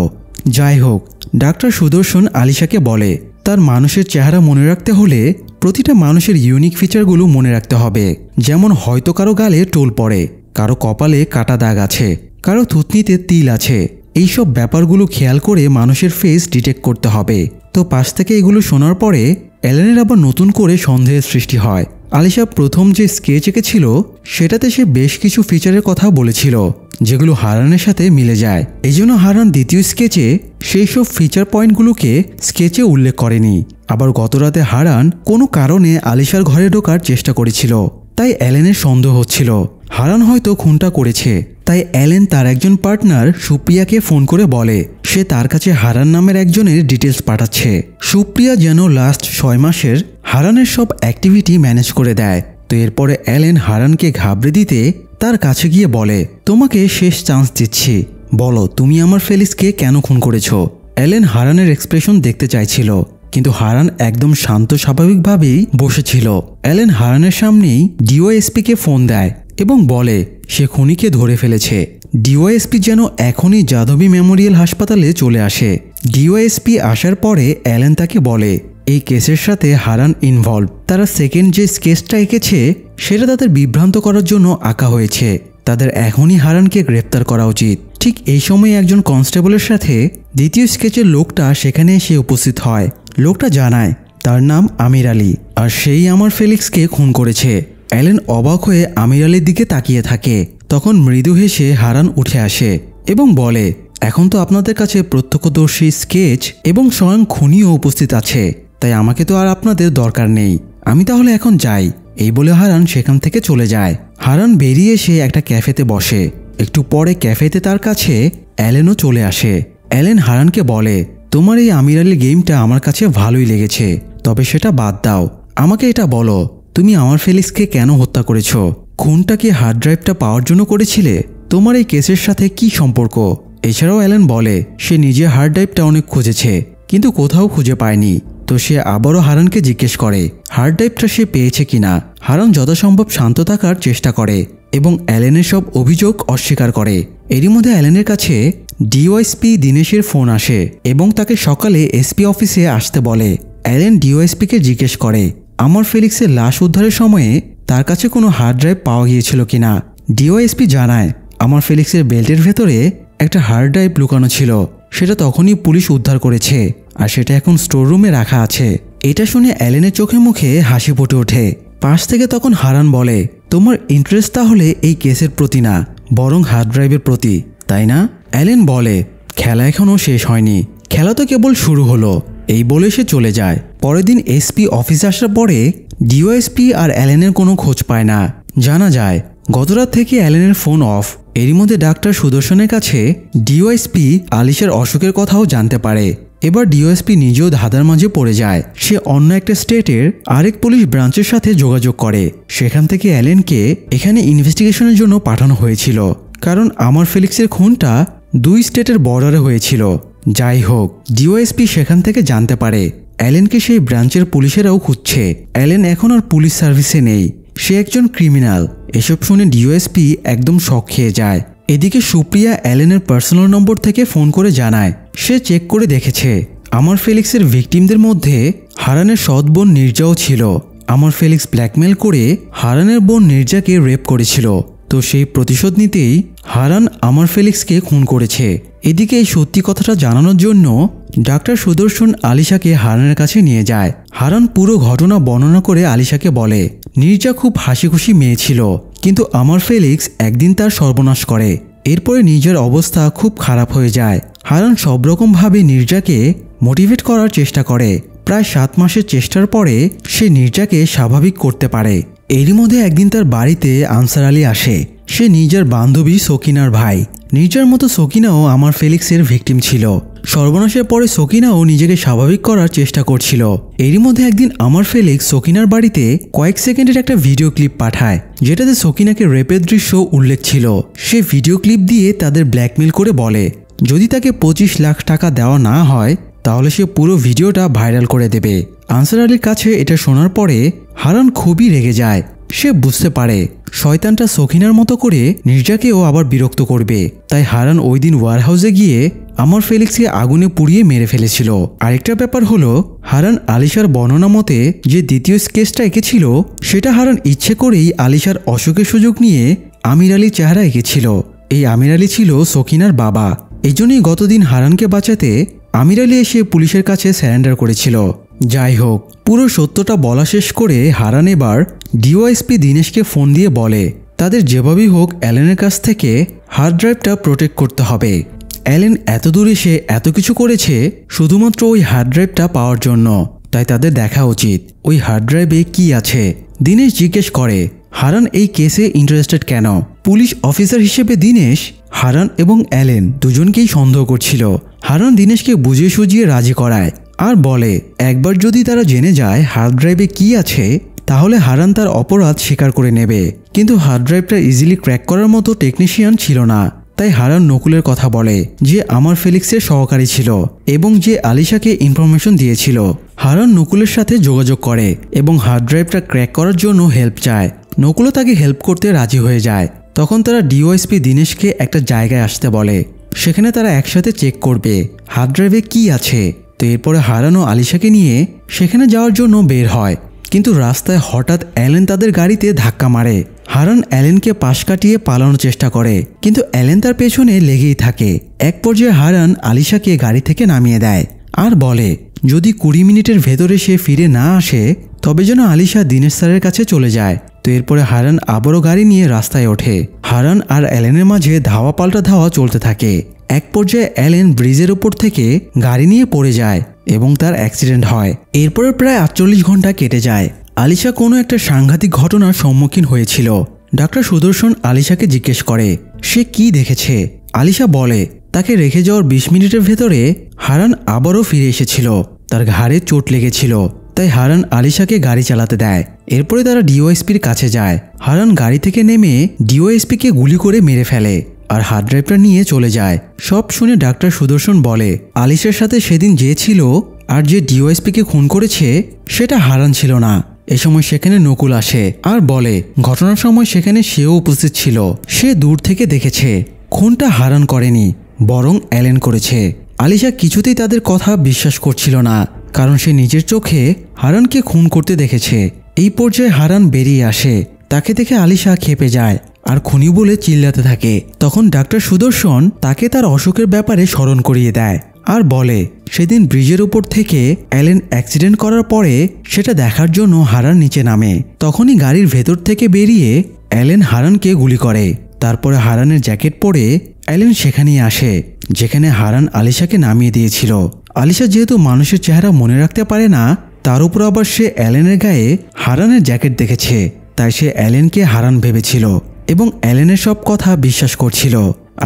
যাই হোক, ডাক্তার সুদর্শন আলিশাকে বলে তার মানুষের চেহারা মনে রাখতে হলে প্রতিটা মানুষের ইউনিক ফিচারগুলো মনে রাখতে হবে। যেমন হয়তো কারো গালে টোল পড়ে, কারো কপালে কাটা দাগ আছে, কারো থুতনিতে তিল আছে। এইসব ব্যাপারগুলো খেয়াল করে মানুষের ফেস ডিটেক্ট করতে হবে। তো পাশ থেকে এগুলো শোনার পরে অ্যালেনের আবার নতুন করে সন্দেহের সৃষ্টি হয়। আলিশা প্রথম যে স্কেচ এঁকেছিল সেটাতে সে বেশ কিছু ফিচারের কথা বলেছিল যেগুলো হারানের সাথে মিলে যায়। এই জন্য হারান দ্বিতীয় স্কেচে সেই সব ফিচার পয়েন্টগুলোকে স্কেচে উল্লেখ করেনি। আবার গতরাতে হারান কোনো কারণে আলিশার ঘরে ঢোকার চেষ্টা করেছিল, তাই অ্যালেনের সন্দেহ হচ্ছিল হারান হয়তো খুনটা করেছে। তাই অ্যালেন তার একজন পার্টনার সুপ্রিয়াকে ফোন করে বলে সে তার কাছে হারান নামের একজনের ডিটেলস পাঠাচ্ছে। সুপ্রিয়া যেন লাস্ট 6 মাসের হারানের সব অ্যাক্টিভিটি ম্যানেজ করে দেয়। তো এরপরে অ্যালেন হারানকে ঘাবড়ে দিতে তার কাছে গিয়ে বলে তোমাকে শেষ চান্স দিচ্ছি, বলো তুমি আমার ফেলিক্সকে কেন খুন করেছ। অ্যালেন হারানের এক্সপ্রেশন দেখতে চাইছিল, কিন্তু হারান একদম শান্ত স্বাভাবিকভাবেই বসেছিল। অ্যালেন হারানের সামনেই ডিওএসপিকে ফোন দেয় এবং বলে সে খুনিকে ধরে ফেলেছে। ডিওএসপি যেন এখনই যাদবী মেমোরিয়াল হাসপাতালে চলে আসে। ডিওএসপি আসার পরে অ্যালেন তাকে বলে এই কেসের সাথে হারান ইনভলভ। তারা সেকেন্ড যে স্কেচটা এঁকেছে সেটা তাদের বিভ্রান্ত করার জন্য আঁকা হয়েছে। তাদের এখনই হারানকে গ্রেপ্তার করা উচিত। ঠিক এই সময় একজন কনস্টেবলের সাথে দ্বিতীয় স্কেচের লোকটা সেখানে এসে উপস্থিত হয়। লোকটা জানায় তার নাম আমির আলী, আর সেই আমার ফেলিক্সকে খুন করেছে। অ্যালেন অবাক হয়ে আমির আলীর দিকে তাকিয়ে থাকে। তখন মৃদু হেসে হারান উঠে আসে এবং বলে এখন তো আপনাদের কাছে প্রত্যক্ষদর্শী স্কেচ এবং স্বয়ং খুনিও উপস্থিত আছে, তাই আমাকে তো আর আপনাদের দরকার নেই, আমি তাহলে এখন যাই। এই বলে হারান সেখান থেকে চলে যায়। হারান বেরিয়ে এসে একটা ক্যাফেতে বসে। একটু পরে ক্যাফেতে তার কাছে অ্যালেনও চলে আসে। অ্যালেন হারানকে বলে তোমার এই আমির আলীর গেমটা আমার কাছে ভালোই লেগেছে, তবে সেটা বাদ দাও। আমাকে এটা বলো তুমি আমার ফেলিক্সকে কেন হত্যা করেছ? খুনটা কি হার্ড ড্রাইভটা পাওয়ার জন্য করেছিলে? তোমার এই কেসের সাথে কি সম্পর্ক? এছাড়াও অ্যালেন বলে সে নিজে হার্ড ড্রাইভটা অনেক খুঁজেছে কিন্তু কোথাও খুঁজে পায়নি। তো সে আবারও হারানকে জিজ্ঞেস করে হার্ড ড্রাইভটা সে পেয়েছে কিনা। হারান যথাসম্ভব শান্ত থাকার চেষ্টা করে এবং অ্যালেনের সব অভিযোগ অস্বীকার করে। এরই মধ্যে অ্যালেনের কাছে ডিওএসপি দীনেশের ফোন আসে এবং তাকে সকালে এসপি অফিসে আসতে বলে। অ্যালেন ডিওএসপিকে জিজ্ঞেস করে আমার ফেলিক্সের লাশ উদ্ধারের সময়ে তার কাছে কোনো হার্ড ড্রাইভ পাওয়া গিয়েছিল কিনা। ডিওএসপি জানায় আমার ফেলিক্সের বেল্টের ভেতরে একটা হার্ড ড্রাইভ লুকানো ছিল, সেটা তখনই পুলিশ উদ্ধার করেছে আর সেটা এখন স্টোর রুমে রাখা আছে। এটা শুনে অ্যালেনের চোখে মুখে হাসি ফুটে ওঠে। পাশ থেকে তখন হারান বলে তোমার ইন্টারেস্ট তাহলে এই কেসের প্রতি না, বরং হার্ড ড্রাইভের প্রতি, তাই না? অ্যালেন বলে খেলা এখনও শেষ হয়নি, খেলা তো কেবল শুরু হলো। এই বলে সে চলে যায়। পরের দিন এসপি অফিসে আসার পরে ডিওএসপি আর অ্যালেনের কোনো খোঁজ পায় না। জানা যায় গতরাত থেকে অ্যালেনের ফোন অফ। এরই মধ্যে ডাক্তার সুদর্শনের কাছে ডিওএসপি আলিশার অসুখের কথাও জানতে পারে। এবার ডিওএসপি নিজেও ধাঁধার মাঝে পড়ে যায়। সে অন্য একটা স্টেটের আরেক পুলিশ ব্রাঞ্চের সাথে যোগাযোগ করে। সেখান থেকে অ্যালেনকে এখানে ইনভেস্টিগেশনের জন্য পাঠানো হয়েছিল, কারণ আমার ফেলিক্সের খুনটা 2 স্টেটের বর্ডারে হয়েছিল। যাই হোক, ডিওএসপি সেখান থেকে জানতে পারে অ্যালেনকে সেই ব্রাঞ্চের পুলিশেরাও খুঁজছে। অ্যালেন এখন আর পুলিশ সার্ভিসে নেই, সে একজন ক্রিমিনাল। এসব শুনে ডিওএসপি একদম শক খেয়ে যায়। এদিকে সুপ্রিয়া অ্যালেনের পার্সোনাল নম্বর থেকে ফোন করে জানায় সে চেক করে দেখেছে আমার ফেলিক্সের ভিকটিমদের মধ্যে হারানের সৎ বোন নির্জাও ছিল। আমার ফেলিক্স ব্ল্যাকমেল করে হারানের বোন নির্জাকে রেপ করেছিল। তো সেই প্রতিশোধ নিতেই হারান আমার ফেলিক্সকে খুন করেছে। এদিকে এই সত্যি কথাটা জানানোর জন্য ডাক্তার সুদর্শন আলিশাকে হারানের কাছে নিয়ে যায়। হারান পুরো ঘটনা বর্ণনা করে আলিশাকে বলে নির্জা খুব হাসি খুশি মেয়ে ছিল, কিন্তু আমার ফেলিক্স একদিন তার সর্বনাশ করে। এরপরে নির্জার অবস্থা খুব খারাপ হয়ে যায়। হারান সব রকমভাবে নির্জাকে মোটিভেট করার চেষ্টা করে। প্রায় 7 মাসের চেষ্টার পরে সে নির্জাকে স্বাভাবিক করতে পারে। এরই মধ্যে একদিন তার বাড়িতে আনসার আলী আসে। সে নির্জার বান্ধবী সকিনার ভাই। নির্জার মতো সকিনাও আমার ফেলিক্সের ভিকটিম ছিল। সর্বনাশের পরে সকিনাও নিজেকে স্বাভাবিক করার চেষ্টা করছিল। এরই মধ্যে একদিন আমার ফেলিক্স সকিনার বাড়িতে কয়েক সেকেন্ডের একটা ভিডিও ক্লিপ পাঠায়, যেটাতে সকিনাকে রেপের দৃশ্য উল্লেখ ছিল। সে ভিডিও ক্লিপ দিয়ে তাদের ব্ল্যাকমেল করে বলে যদি তাকে 25 লাখ টাকা দেওয়া না হয় তাহলে সে পুরো ভিডিওটা ভাইরাল করে দেবে। আনসার আলীর কাছে এটা শোনার পরে হারান খুবই রেগে যায়। সে বুঝতে পারে শয়তানটা সকিনার মতো করে নির্জাকেও আবার বিরক্ত করবে। তাই হারান ওই দিন ওয়ারহাউসে গিয়ে আমার ফেলিক্সকে আগুনে পুড়িয়ে মেরে ফেলেছিল। আরেকটা ব্যাপার হলো হারান আলিশার বর্ণনা মতে যে দ্বিতীয় স্কেচটা এঁকেছিল সেটা হারান ইচ্ছে করেই আলিশার অসুখের সুযোগ নিয়ে আমির আলীর চেহারা এঁকেছিল। এই আমির আলী ছিল সকিনার বাবা। এই জন্যই গতদিন হারানকে বাঁচাতে আমির আলী এসে পুলিশের কাছে স্যারেন্ডার করেছিল। যাই হোক, পুরো সত্যটা বলা শেষ করে হারান এবার ডিওএসপি দীনেশকে ফোন দিয়ে বলে তাদের যেভাবেই হোক অ্যালেনের কাছ থেকে হার্ড ড্রাইভটা প্রোটেক্ট করতে হবে। অ্যালেন এত দূর এসে এত কিছু করেছে শুধুমাত্র ওই হার্ড ড্রাইভটা পাওয়ার জন্য, তাই তাদের দেখা উচিত ওই হার্ড ড্রাইভে কি আছে। দীনেশ জিজ্ঞেস করে হারান এই কেসে ইন্টারেস্টেড কেন। পুলিশ অফিসার হিসেবে দীনেশ হারান এবং অ্যালেন দুজনকেই সন্দেহ করছিল। হারান দীনেশকে বুঝিয়ে সুঝিয়ে রাজি করায় আর বলে একবার যদি তারা জেনে যায় হার্ড ড্রাইভে কি আছে তাহলে হারান তার অপরাধ স্বীকার করে নেবে। কিন্তু হার্ড ড্রাইভটা ইজিলি ক্র্যাক করার মতো টেকনিশিয়ান ছিল না। তাই হারান নকুলের কথা বলে যে আমার ফেলিক্সের সহকারী ছিল এবং যে আলিশাকে ইনফরমেশন দিয়েছিল। হারান নকুলের সাথে যোগাযোগ করে এবং হার্ড ড্রাইভটা ক্র্যাক করার জন্য হেল্প চায়। নকুলও তাকে হেল্প করতে রাজি হয়ে যায়। তখন তারা ডিওএসপি দীনেশকে একটা জায়গায় আসতে বলে, সেখানে তারা একসাথে চেক করবে হার্ড ড্রাইভে কি আছে। তো এরপরে হারান ও আলিশাকে নিয়ে সেখানে যাওয়ার জন্য বের হয়, কিন্তু রাস্তায় হঠাৎ অ্যালেন তাদের গাড়িতে ধাক্কা মারে। হারান অ্যালেনকে পাশ কাটিয়ে পালানোর চেষ্টা করে, কিন্তু অ্যালেন তার পেছনে লেগেই থাকে। এক পর্যায়ে হারান আলিশাকে গাড়ি থেকে নামিয়ে দেয় আর বলে যদি 20 মিনিটের ভেতরে সে ফিরে না আসে তবে যেন আলিশা দীনেশ স্যারের কাছে চলে যায়। তো এরপরে হারান আবারও গাড়ি নিয়ে রাস্তায় ওঠে। হারান আর অ্যালেনের মাঝে ধাওয়া পাল্টা ধাওয়া চলতে থাকে। এক পর্যায়ে অ্যালেন ব্রিজের উপর থেকে গাড়ি নিয়ে পড়ে যায় এবং তার অ্যাক্সিডেন্ট হয়। এরপরে প্রায় 48 ঘন্টা কেটে যায়। আলিশা কোনো একটা সাংঘাতিক ঘটনার সম্মুখীন হয়েছিল। ডাক্তার সুদর্শন আলিশাকে জিজ্ঞেস করে সে কি দেখেছে। আলিশা বলে তাকে রেখে যাওয়ার 20 মিনিটের ভেতরে হারান আবারও ফিরে এসেছিল। তার ঘাড়ে চোট লেগেছিল, তাই হারান আলিশাকে গাড়ি চালাতে দেয়। এরপরে তারা ডিওএসপির কাছে যায়। হারান গাড়ি থেকে নেমে ডিওএসপিকে গুলি করে মেরে ফেলে আর হার্ড ড্রাইভটা নিয়ে চলে যায়। সব শুনে ডাক্তার সুদর্শন বলে আলিশার সাথে সেদিন যে ছিল আর যে ডিওএসপিকে খুন করেছে সেটা হারান ছিল না। এ সময় সেখানে নকুল আসে আর বলে ঘটনার সময় সেখানে সেও উপস্থিত ছিল। সে দূর থেকে দেখেছে খুনটা হারান করেনি, বরং অ্যালেন করেছে। আলিশা কিছুতেই তাদের কথা বিশ্বাস করছিল না, কারণ সে নিজের চোখে হারানকে খুন করতে দেখেছে। এই পর্যায়ে হারান বেরিয়ে আসে। তাকে দেখে আলিশা ক্ষেপে যায় আর খুনি বলে চিল্লাতে থাকে। তখন ডাক্তার সুদর্শন তাকে তার অসুখের ব্যাপারে স্মরণ করিয়ে দেয় আর বলে সেদিন ব্রিজের উপর থেকে অ্যালেন অ্যাক্সিডেন্ট করার পরে সেটা দেখার জন্য হারান নিচে নামে। তখনই গাড়ির ভেতর থেকে বেরিয়ে অ্যালেন হারানকে গুলি করে। তারপরে হারানের জ্যাকেট পরে অ্যালেন সেখানেই আসে যেখানে হারান আলিশাকে নামিয়ে দিয়েছিল। আলিশা যেহেতু মানুষের চেহারা মনে রাখতে পারে না, তার উপর আবার সে অ্যালেনের গায়ে হারানের জ্যাকেট দেখেছে, তাই সে অ্যালেনকে হারান ভেবেছিল এবং অ্যালেনের সব কথা বিশ্বাস করছিল।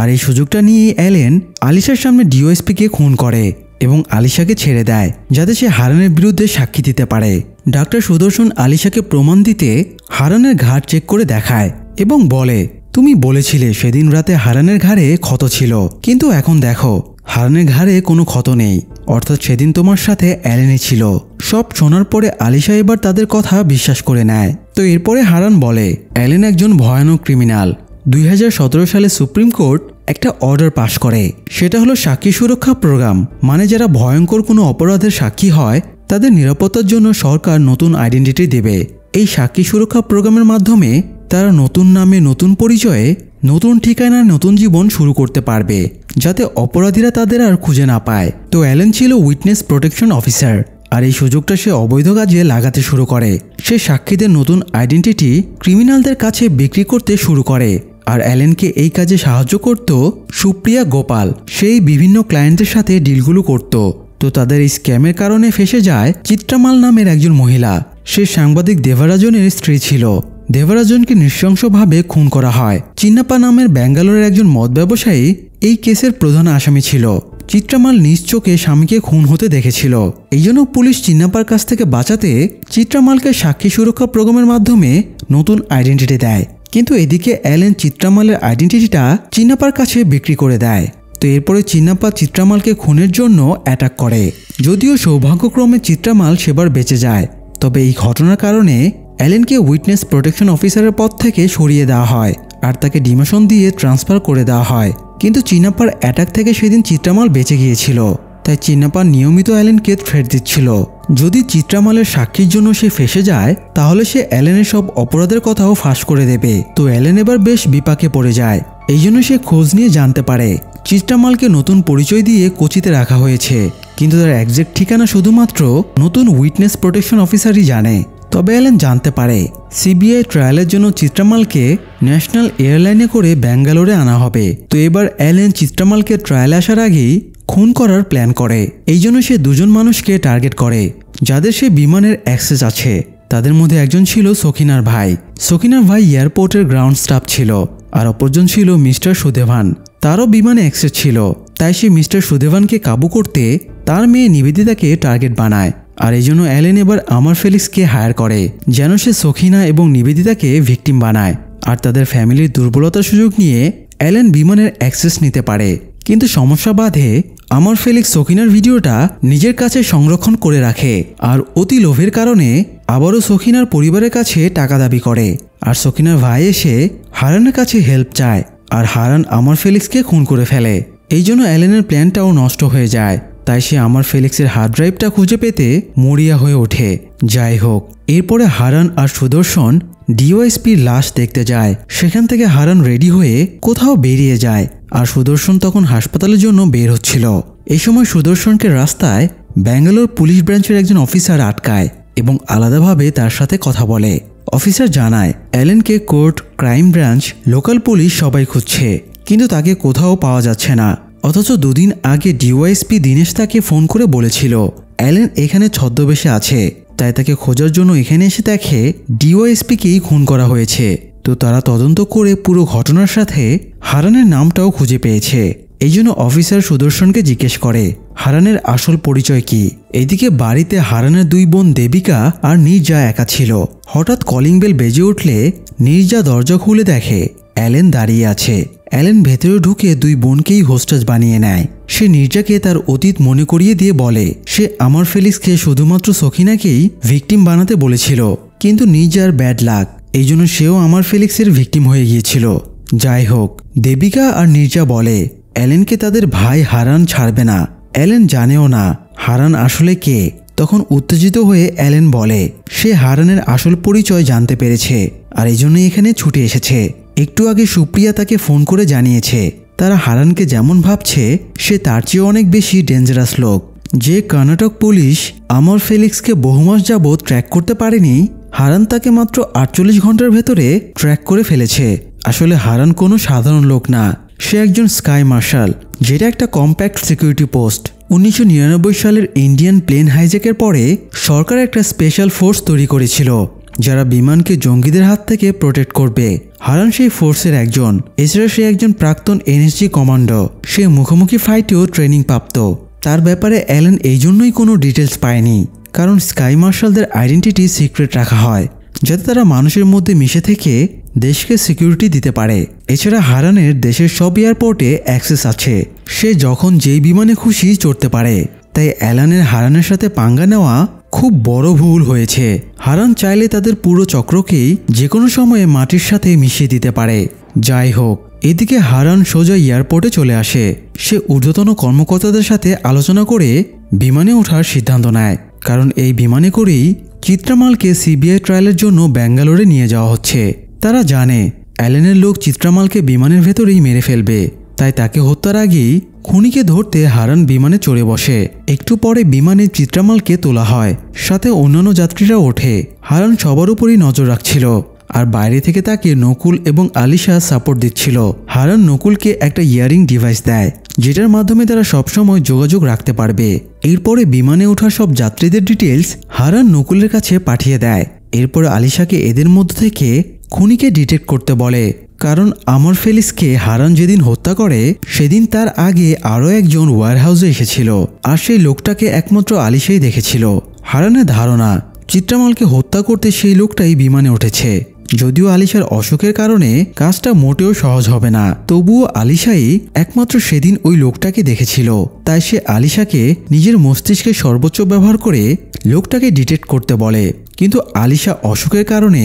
আর এই সুযোগটা নিয়ে অ্যালেন আলিশার সামনে ডিওএসপিকে খুন করে এবং আলিশাকে ছেড়ে দেয় যাতে সে হারানের বিরুদ্ধে সাক্ষী দিতে পারে। ডাক্তার সুদর্শন আলিশাকে প্রমাণ দিতে হারানের ঘাড় চেক করে দেখায় এবং বলে তুমি বলেছিলে সেদিন রাতে হারানের ঘাড়ে ক্ষত ছিল, কিন্তু এখন দেখো হারানের ঘাড়ে কোনো ক্ষত নেই, অর্থাৎ সেদিন তোমার সাথে অ্যালেনই ছিল। সব শোনার পরে আলিশা এবার তাদের কথা বিশ্বাস করে নেয়। তো এরপরে হারান বলে অ্যালেন একজন ভয়ানক ক্রিমিনাল। 2017 সালে সুপ্রিম কোর্ট একটা অর্ডার পাশ করে, সেটা হলো সাক্ষী সুরক্ষা প্রোগ্রাম। মানে যারা ভয়ঙ্কর কোনো অপরাধের সাক্ষী হয় তাদের নিরাপত্তার জন্য সরকার নতুন আইডেন্টিটি দেবে। এই সাক্ষী সুরক্ষা প্রোগ্রামের মাধ্যমে তারা নতুন নামে, নতুন পরিচয়ে, নতুন ঠিকানায় নতুন জীবন শুরু করতে পারবে, যাতে অপরাধীরা তাদের আর খুঁজে না পায়। তো অ্যালেন ছিল উইটনেস প্রোটেকশন অফিসার, আর এই সুযোগটা সে অবৈধ কাজে লাগাতে শুরু করে। সে সাক্ষীদের নতুন আইডেন্টিটি ক্রিমিনালদের কাছে বিক্রি করতে শুরু করে। আর অ্যালেনকে এই কাজে সাহায্য করত সুপ্রিয়া গোপাল। সেই বিভিন্ন ক্লায়েন্টের সাথে ডিলগুলো করত। তো তাদের এই স্ক্যামের কারণে ফেসে যায় চিত্রামাল নামের একজন মহিলা। সে সাংবাদিক দেবরাজনের স্ত্রী ছিল। দেবরাজনকে নৃশংসভাবে খুন করা হয়। চিন্নাপ্পা নামের ব্যাঙ্গালোরের একজন মদ ব্যবসায়ী এই কেসের প্রধান আসামি ছিল। চিত্রামাল নিজ চোখে স্বামীকে খুন হতে দেখেছিল। এই জন্য পুলিশ চিন্নাপ্পার কাছ থেকে বাঁচাতে চিত্রামালকে সাক্ষী সুরক্ষা প্রোগ্রামের মাধ্যমে নতুন আইডেন্টিটি দেয়। কিন্তু এদিকে অ্যালেন চিত্রামালের আইডেন্টিটিটা চিন্নাপ্পার কাছে বিক্রি করে দেয়। তো এরপরে চিন্নাপ্পা চিত্রামালকে খুনের জন্য অ্যাটাক করে। যদিও সৌভাগ্যক্রমে চিত্রামাল সেবার বেঁচে যায়, তবে এই ঘটনার কারণে অ্যালেনকে উইটনেস প্রোটেকশন অফিসারের পদ থেকে সরিয়ে দেওয়া হয় আর তাকে ডিমোশন দিয়ে ট্রান্সফার করে দেওয়া হয়। কিন্তু চিন্নাপ্পার অ্যাটাক থেকে সেদিন চিত্রামাল বেঁচে গিয়েছিল, তাই চিন্নাপ্পা নিয়মিত অ্যালেনকে থ্রেট দিচ্ছিল। যদি চিত্রামালের সাক্ষীর জন্য সে ফেসে যায় তাহলে সে অ্যালেনের সব অপরাধের কথাও ফাঁস করে দেবে। তো অ্যালেন এবার বেশ বিপাকে পড়ে যায়। এই জন্য সে খোঁজ নিয়ে জানতে পারে চিত্রামালকে নতুন পরিচয় দিয়ে কোচিতে রাখা হয়েছে, কিন্তু তার একজ্যাক্ট ঠিকানা শুধুমাত্র নতুন উইটনেস প্রোটেকশন অফিসারই জানে। তবে অ্যালেন জানতে পারে সিবিআই ট্রায়ালের জন্য চিত্রামালকে ন্যাশনাল এয়ারলাইনে করে ব্যাঙ্গালোরে আনা হবে। তো এবার অ্যালেন চিত্রামালকে ট্রায়ালে আসার আগেই খুন করার প্ল্যান করে। এই জন্য সে দুজন মানুষকে টার্গেট করে যাদের সে বিমানের অ্যাক্সেস আছে। তাদের মধ্যে একজন ছিল সকিনার ভাই। সকিনার ভাই এয়ারপোর্টের গ্রাউন্ড স্টাফ ছিল আর অপরজন ছিল মিস্টার সুদেভান। তারও বিমানে অ্যাক্সেস ছিল, তাই সে মিস্টার সুদেভানকে কাবু করতে তার মেয়ে নিবেদিতাকে টার্গেট বানায়। আর এই জন্য অ্যালেন এবার আমার ফেলিক্সকে হায়ার করে যেন সে সখিনা এবং নিবেদিতাকে ভিকটিম বানায়। আর তাদের ফ্যামিলির দুর্বলতার সুযোগ নিয়ে অ্যালেন বিমানের অ্যাক্সেস নিতে পারে। কিন্তু সমস্যা বাধে, আমার ফেলিক্স সখিনার ভিডিওটা নিজের কাছে সংরক্ষণ করে রাখে আর অতি লোভের কারণে আবারও সখিনার পরিবারের কাছে টাকা দাবি করে। আর সখিনার ভাই এসে হারানের কাছে হেল্প চায় আর হারান আমার ফেলিক্সকে খুন করে ফেলে। এই জন্য অ্যালেনের প্ল্যানটাও নষ্ট হয়ে যায়। তাই সে আমার ফেলিক্সের হার্ড ড্রাইভটা খুঁজে পেতে মরিয়া হয়ে ওঠে। যাই হোক, এরপরে হারান আর সুদর্শন ডিওএসপির লাশ দেখতে যায়। সেখান থেকে হারান রেডি হয়ে কোথাও বেরিয়ে যায় আর সুদর্শন তখন হাসপাতালের জন্য বের হচ্ছিল। এই সময় সুদর্শনকে রাস্তায় ব্যাঙ্গালোর পুলিশ ব্রাঞ্চের একজন অফিসার আটকায় এবং আলাদাভাবে তার সাথে কথা বলে। অফিসার জানায় অ্যালেনকে court, crime branch, local police সবাই খুঁজছে, কিন্তু তাকে কোথাও পাওয়া যাচ্ছে না। অথচ দুদিন আগে ডিওএসপি দীনেশ তাকে ফোন করে বলেছিল অ্যালেন এখানে ছদ্মবেশে আছে। তাই তাকে খোঁজার জন্য এখানে এসে দেখে ডিওএসপিকেই খুন করা হয়েছে। তো তারা তদন্ত করে পুরো ঘটনার সাথে হারানের নামটাও খুঁজে পেয়েছে। এই জন্য অফিসার সুদর্শনকে জিজ্ঞেস করে হারানের আসল পরিচয় কি। এদিকে বাড়িতে হারানের দুই বোন দেবিকা আর নির্জা একা ছিল। হঠাৎ কলিং বেল বেজে উঠলে নির্জা দরজা খুলে দেখে অ্যালেন দাঁড়িয়ে আছে। অ্যালেন ভেতরে ঢুকে দুই বোনকেই হোস্টেজ বানিয়ে নেয়। সে নির্জাকে তার অতীত মনে করিয়ে দিয়ে বলে সে আমার ফেলিক্সকে শুধুমাত্র সখিনাকেই ভিকটিম বানাতে বলেছিল, কিন্তু নির্জার ব্যাড লাক, এই জন্য সেও আমার ফেলিক্সের ভিকটিম হয়ে গিয়েছিল। যাই হোক, দেবিকা আর নির্জা বলে অ্যালেনকে তাদের ভাই হারান ছাড়বে না। অ্যালেন জানেও না হারান আসলে কে। তখন উত্তেজিত হয়ে অ্যালেন বলে সে হারানের আসল পরিচয় জানতে পেরেছে আর এই জন্যই এখানে ছুটে এসেছে। একটু আগে সুপ্রিয়া তাকে ফোন করে জানিয়েছে তারা হারানকে যেমন ভাবছে সে তার চেয়ে অনেক বেশি ডেঞ্জারাস লোক। যে কর্ণাটক পুলিশ আমার ফেলিক্সকে বহুমাস যাবৎ ট্র্যাক করতে পারেনি, হারান তাকে মাত্র 48 ঘন্টার ভেতরে ট্র্যাক করে ফেলেছে। আসলে হারান কোনো সাধারণ লোক না, সে একজন স্কাই মার্শাল, যেটা একটা কম্প্যাক্ট সিকিউরিটি পোস্ট। 1999 সালের ইন্ডিয়ান প্লেন হাইজ্যাকের পরে সরকার একটা স্পেশাল ফোর্স তৈরি করেছিল যারা বিমানকে জঙ্গিদের হাত থেকে প্রোটেক্ট করবে। হারান সেই ফোর্সের একজন। এছাড়া সে একজন প্রাক্তন এনএসজি কমান্ডো। সে মুখোমুখি ফাইটেও ট্রেনিং প্রাপ্ত। তার ব্যাপারে অ্যালেন এই জন্যই কোনো ডিটেলস পায়নি, কারণ স্কাই মার্শালদের আইডেন্টিটি সিক্রেট রাখা হয় যাতে তারা মানুষের মধ্যে মিশে থেকে দেশকে সিকিউরিটি দিতে পারে। এছাড়া হারানের দেশের সব এয়ারপোর্টে অ্যাক্সেস আছে, সে যখন যেই বিমানে খুশি চড়তে পারে। তাই অ্যালানের হারানের সাথে পাঙ্গা নেওয়া খুব বড় ভুল হয়েছে। হারান চাইলে তাদের পুরো চক্রকেই যে কোনো সময়ে মাটির সাথে মিশিয়ে দিতে পারে। যাই হোক, এদিকে হারান সোজা এয়ারপোর্টে চলে আসে। সে ঊর্ধ্বতন কর্মকর্তাদের সাথে আলোচনা করে বিমানে ওঠার সিদ্ধান্ত নেয়, কারণ এই বিমানে করেই চিত্রামালকে সিবিআই ট্রায়ালের জন্য ব্যাঙ্গালোরে নিয়ে যাওয়া হচ্ছে। তারা জানে অ্যালেনের লোক চিত্রামালকে বিমানের ভেতরেই মেরে ফেলবে, তাই তাকে হত্যার আগেই খুনিকে ধরতে হারান বিমানে চড়ে বসে। একটু পরে বিমানে চিত্রামালকে তোলা হয়, সাথে অন্যান্য যাত্রীরা ওঠে। হারান সবার উপরই নজর রাখছিল আর বাইরে থেকে তাকে নকুল এবং আলিশা সাপোর্ট দিচ্ছিল। হারান নকুলকে একটা ইয়ারিং ডিভাইস দেয় যেটার মাধ্যমে তারা সবসময় যোগাযোগ রাখতে পারবে। এরপরে বিমানে ওঠা সব যাত্রীদের ডিটেলস হারান নকুলের কাছে পাঠিয়ে দেয়। এরপর আলিশাকে এদের মধ্য থেকে খুনিকে ডিটেক্ট করতে বলে, কারণ আমার ফেলিক্সকে হারান যেদিন হত্যা করে সেদিন তার আগে আরও একজন ওয়্যারহাউসে এসেছিল আর সেই লোকটাকে একমাত্র আলিশাই দেখেছিল। হারানের ধারণা চিত্রামালকে হত্যা করতে সেই লোকটাই বিমানে উঠেছে। যদিও আলিশার অসুখের কারণে কাজটা মোটেও সহজ হবে না, তবুও আলিশাই একমাত্র সেদিন ওই লোকটাকে দেখেছিল। তাই সে আলিশাকে নিজের মস্তিষ্কের সর্বোচ্চ ব্যবহার করে লোকটাকে ডিটেক্ট করতে বলে। কিন্তু আলিশা অসুখের কারণে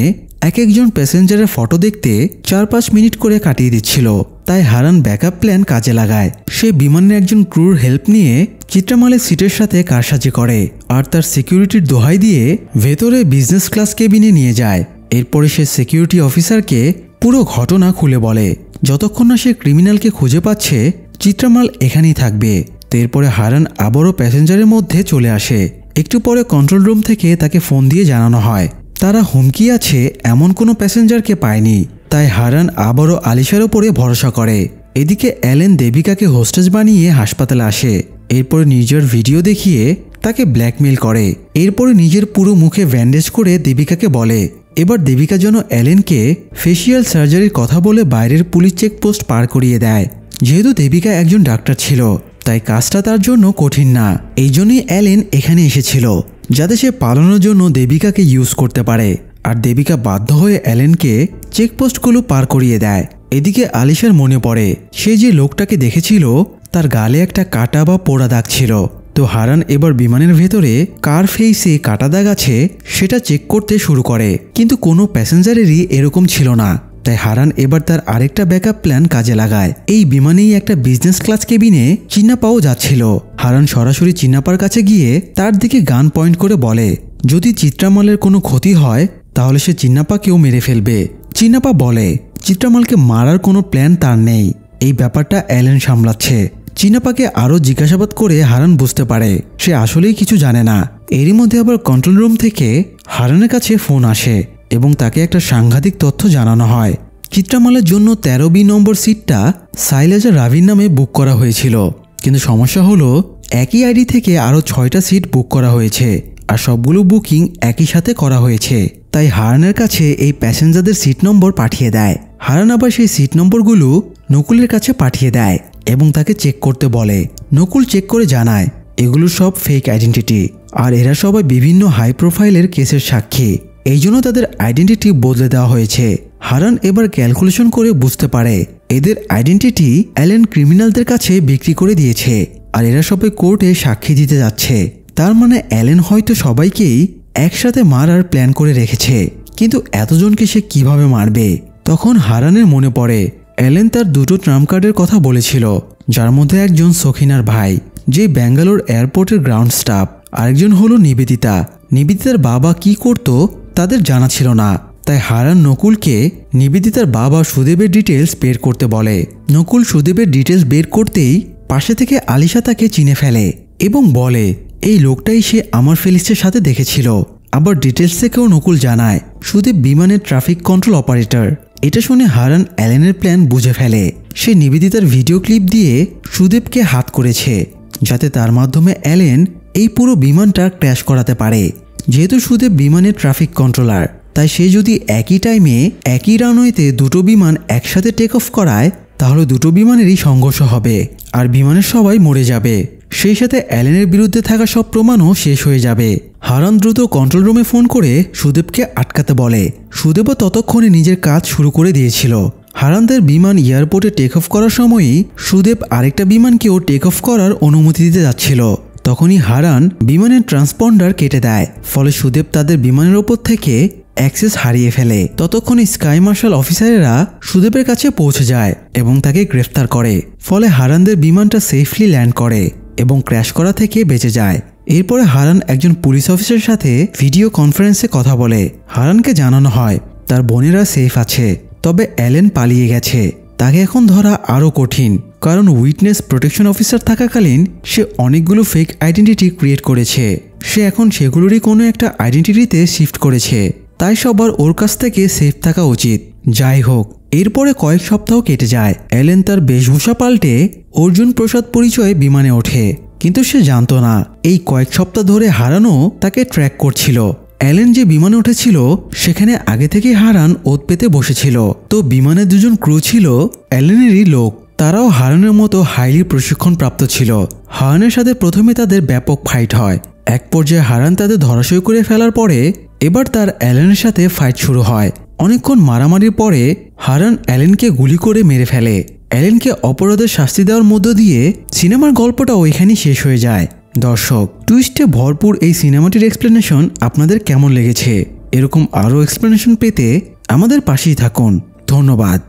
এক একজন প্যাসেঞ্জারের ফটো দেখতে 4-5 মিনিট করে কাটিয়ে দিচ্ছিল। তাই হারান ব্যাকআপ প্ল্যান কাজে লাগায়। সে বিমানের একজন ক্রুর হেল্প নিয়ে চিত্রামালের সিটের সাথে কারসাজি করে আর তার সিকিউরিটির দোহাই দিয়ে ভেতরে বিজনেস ক্লাস কেবিনে নিয়ে যায়। এরপরে সে সিকিউরিটি অফিসারকে পুরো ঘটনা খুলে বলে। যতক্ষণ না সে ক্রিমিনালকে খুঁজে পাচ্ছে চিত্রামাল এখানেই থাকবে। তো এরপরে হারান আবারও প্যাসেঞ্জারের মধ্যে চলে আসে। একটু পরে কন্ট্রোল রুম থেকে তাকে ফোন দিয়ে জানানো হয় তারা হুমকি আছে এমন কোনো প্যাসেঞ্জারকে পায়নি। তাই হারান আবারও আলিশার ওপরে ভরসা করে। এদিকে অ্যালেন দেবিকাকে হোস্টেজ বানিয়ে হাসপাতালে আসে। এরপরে নিজের ভিডিও দেখিয়ে তাকে ব্ল্যাকমেল করে। এরপরে নিজের পুরো মুখে ব্যান্ডেজ করে দেবিকাকে বলে এবার দেবিকা যেন অ্যালেনকে ফেসিয়াল সার্জারির কথা বলে বাইরের পুলিশ চেকপোস্ট পার করিয়ে দেয়। যেহেতু দেবিকা একজন ডাক্তার ছিল তাই কাজটা তার জন্য কঠিন না, এই জন্যই অ্যালেন এখানে এসেছিল যাতে সে পালানোর জন্য দেবিকাকে ইউজ করতে পারে। আর দেবিকা বাধ্য হয়ে অ্যালেনকে চেকপোস্টগুলো পার করিয়ে দেয়। এদিকে আলিশার মনে পড়ে সে যে লোকটাকে দেখেছিল তার গালে একটা কাটা বা পোড়া দাগ ছিল। তো হারান এবার বিমানের ভেতরে কার ফেইসে কাটা দাগ আছে সেটা চেক করতে শুরু করে, কিন্তু কোনো প্যাসেঞ্জারেরই এরকম ছিল না। তাই হারান এবার তার আরেকটা ব্যাকআপ প্ল্যান কাজে লাগায়। এই বিমানেই একটা বিজনেস ক্লাস কেবিনে চিন্নাপাও যাচ্ছিল। হারান সরাসরি চিন্নাপার কাছে গিয়ে তার দিকে গান পয়েন্ট করে বলে যদি চিত্রামালের কোনো ক্ষতি হয় তাহলে সে চিন্নাপাকেও মেরে ফেলবে। চিন্নাপা বলে চিত্রামালকে মারার কোনো প্ল্যান তার নেই, এই ব্যাপারটা অ্যালেন সামলাচ্ছে। চিন্নাপাকে আরও জিজ্ঞাসাবাদ করে হারান বুঝতে পারে সে আসলেই কিছু জানে না। এরই মধ্যে আবার কন্ট্রোল রুম থেকে হারানের কাছে ফোন আসে এবং তাকে একটা সাংঘাতিক তথ্য জানানো হয়। চিত্রামালের জন্য 13B নম্বর সিটটা সাইলেজা রাভির নামে বুক করা হয়েছিল, কিন্তু সমস্যা হলো একই আইডি থেকে আরও 6টা সিট বুক করা হয়েছে আর সবগুলো বুকিং একই সাথে করা হয়েছে। তাই হারানের কাছে এই প্যাসেঞ্জারদের সিট নম্বর পাঠিয়ে দেয়। হারান আবার সেই সিট নম্বরগুলো নকুলের কাছে পাঠিয়ে দেয় এবং তাকে চেক করতে বলে। নকুল চেক করে জানায় এগুলো সব ফেক আইডেন্টিটি আর এরা সবাই বিভিন্ন হাই প্রোফাইলের কেসের সাক্ষী, এই জন্য তাদের আইডেন্টিটি বদলে দেওয়া হয়েছে। হারান এবার ক্যালকুলেশন করে বুঝতে পারে এদের আইডেন্টিটি অ্যালেন ক্রিমিনালদের কাছে বিক্রি করে দিয়েছে আর এরা সবাই কোর্টে সাক্ষী দিতে যাচ্ছে। তার মানে অ্যালেন হয়তো সবাইকেই একসাথে মারার প্ল্যান করে রেখেছে, কিন্তু এতজনকে সে কিভাবে মারবে? তখন হারানের মনে পড়ে অ্যালেন তার 2টো ট্রাম্প কার্ডের কথা বলেছিল, যার মধ্যে একজন সখিনার ভাই যে ব্যাঙ্গালোর এয়ারপোর্টের গ্রাউন্ড স্টাফ, আরেকজন হলো নিবেদিতা। নিবেদিতার বাবা কি করত তাদের জানা ছিল না, তাই হারান নকুলকে নিবেদিতার বাবা সুদেবের ডিটেলস বের করতে বলে। নকুল সুদেবের ডিটেলস বের করতেই পাশে থেকে আলিশা তাকে চিনে ফেলে এবং বলে এই লোকটাই সে আমার ফেলিক্সের সাথে দেখেছিল। আবার ডিটেলস থেকেও নকুল জানায় সুদেব বিমানের ট্রাফিক কন্ট্রোল অপারেটর। এটা শুনে হারান অ্যালেনের প্ল্যান বুঝে ফেলে। সে নিবেদিতার ভিডিও ক্লিপ দিয়ে সুদেবকে হাত করেছে যাতে তার মাধ্যমে অ্যালেন এই পুরো বিমানটা ক্র্যাশ করাতে পারে। যেহেতু সুদেব বিমানের ট্রাফিক কন্ট্রোলার, তাই সে যদি একই টাইমে একই রানওয়েতে 2টো বিমান একসাথে টেক অফ করায় তাহলে 2টো বিমানেরই সংঘর্ষ হবে আর বিমানের সবাই মরে যাবে। সেই সাথে অ্যালেনের বিরুদ্ধে থাকা সব প্রমাণও শেষ হয়ে যাবে। হারান দ্রুত কন্ট্রোল রুমে ফোন করে সুদেবকে আটকাতে বলে। সুদেবও ততক্ষণে নিজের কাজ শুরু করে দিয়েছিল। হারানদের বিমান এয়ারপোর্টে টেক অফ করার সময়ই সুদেব আরেকটা বিমানকেও টেক অফ করার অনুমতি দিতে যাচ্ছিল। তখনই হারান বিমানের ট্রান্সপন্ডার কেটে দেয়, ফলে সুদেব তাদের বিমানের ওপর থেকে অ্যাক্সেস হারিয়ে ফেলে। ততক্ষণে স্কাই মার্শাল অফিসারেরা সুদেবের কাছে পৌঁছে যায় এবং তাকে গ্রেফতার করে। ফলে হারানদের বিমানটা সেফলি ল্যান্ড করে এবং ক্র্যাশ করা থেকে বেঁচে যায়। এরপরে হারান একজন পুলিশ অফিসারের সাথে ভিডিও কনফারেন্সে কথা বলে। হারানকে জানানো হয় তার বোনেরা সেফ আছে, তবে অ্যালেন পালিয়ে গেছে। তাকে এখন ধরা আরও কঠিন, কারণ উইটনেস প্রোটেকশন অফিসার থাকাকালীন সে অনেকগুলো ফেক আইডেন্টিটি ক্রিয়েট করেছে। সে এখন সেগুলোরই কোনো একটা আইডেন্টিটিতে শিফট করেছে, তাই সবার ওর কাছ থেকে সেফ থাকা উচিত। যাই হোক, এরপরে কয়েক সপ্তাহ কেটে যায়। অ্যালেন তার বেশভূষা পাল্টে অর্জুন প্রসাদ পরিচয়ে বিমানে ওঠে, কিন্তু সে জানতো না এই কয়েক সপ্তাহ ধরে হারানো তাকে ট্র্যাক করছিল। অ্যালেন যে বিমানে উঠেছিল সেখানে আগে থেকে হারান ওত পেতে বসেছিল। তো বিমানে 2জন ক্রু ছিল অ্যালেনেরই লোক, তারাও হারানের মতো হাইলি প্রশিক্ষণ প্রাপ্ত ছিল। হারানের সাথে প্রথমে তাদের ব্যাপক ফাইট হয়। এক পর্যায়ে হারান তাদের ধরাশয় করে ফেলার পরে এবার তার অ্যালেনের সাথে ফাইট শুরু হয়। অনেকক্ষণ মারামারির পরে হারান অ্যালেনকে গুলি করে মেরে ফেলে। অ্যালেনকে অপরাধের শাস্তি দেওয়ার মধ্য দিয়ে সিনেমার গল্পটা ওইখানেই শেষ হয়ে যায়। দর্শক, টুইস্টে ভরপুর এই সিনেমাটির এক্সপ্লেনেশন আপনাদের কেমন লেগেছে? এরকম আরও এক্সপ্লেনেশন পেতে আমাদের পাশেই থাকুন। ধন্যবাদ।